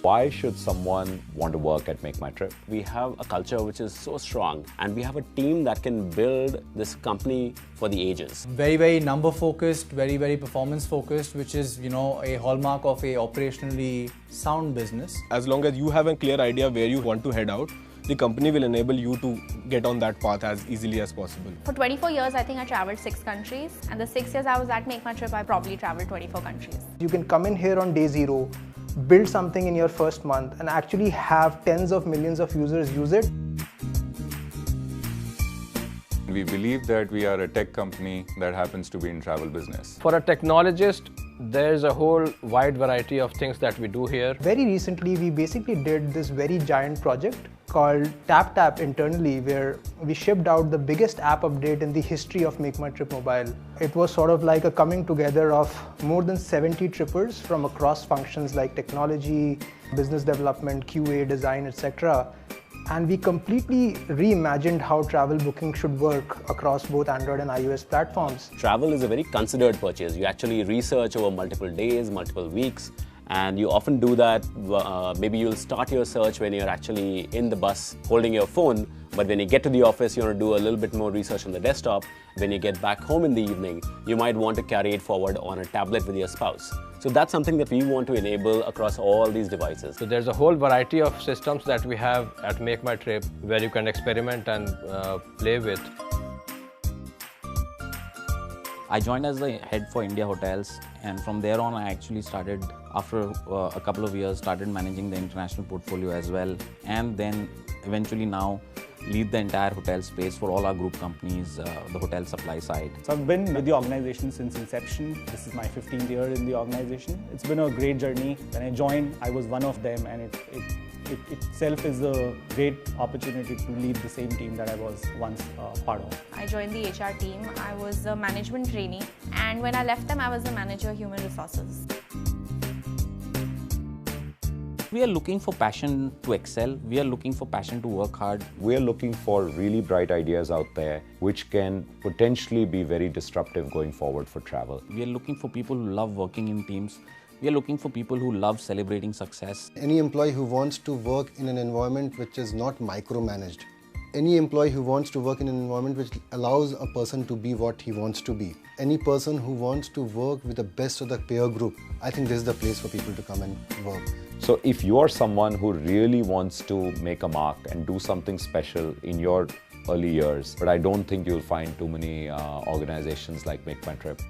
Why should someone want to work at Make My Trip? We have a culture which is so strong, and we have a team that can build this company for the ages. Very, very number focused, very, very performance focused, which is, a hallmark of a operationally sound business. As long as you have a clear idea where you want to head out, the company will enable you to get on that path as easily as possible. For 24 years, I think I traveled 6 countries, and the 6 years I was at Make My Trip, I probably traveled 24 countries. You can come in here on day 0, build something in your first month, and actually have tens of millions of users use it. We believe that we are a tech company that happens to be in travel business. For a technologist, there's a whole wide variety of things that we do here. Very recently, we basically did this very giant project called TapTap internally, where we shipped out the biggest app update in the history of Make My Trip Mobile. It was sort of like a coming together of more than 70 trippers from across functions like technology, business development, QA, design, etc. And we completely reimagined how travel booking should work across both Android and iOS platforms. Travel is a very considered purchase. You actually research over multiple days, multiple weeks, and you often do that. Maybe you'll start your search when you're actually in the bus holding your phone, but when you get to the office, you want to do a little bit more research on the desktop. When you get back home in the evening, you might want to carry it forward on a tablet with your spouse. So that's something that we want to enable across all these devices. So there's a whole variety of systems that we have at Make My Trip where you can experiment and play with. I joined as the head for India Hotels, and from there on I actually started, after a couple of years, started managing the international portfolio as well, and then eventually now lead the entire hotel space for all our group companies, the hotel supply side. So I've been with the organization since inception. This is my 15th year in the organization. It's been a great journey. When I joined, I was one of them, and it itself is a great opportunity to lead the same team that I was once part of. I joined the HR team. I was a management trainee, and when I left them, I was the manager human resources. We are looking for passion to excel. We are looking for passion to work hard. We are looking for really bright ideas out there which can potentially be very disruptive going forward for travel. We are looking for people who love working in teams. We are looking for people who love celebrating success. Any employee who wants to work in an environment which is not micromanaged. Any employee who wants to work in an environment which allows a person to be what he wants to be. Any person who wants to work with the best of the peer group. I think this is the place for people to come and work. So if you're someone who really wants to make a mark and do something special in your early years, but I don't think you'll find too many organizations like Make My Trip.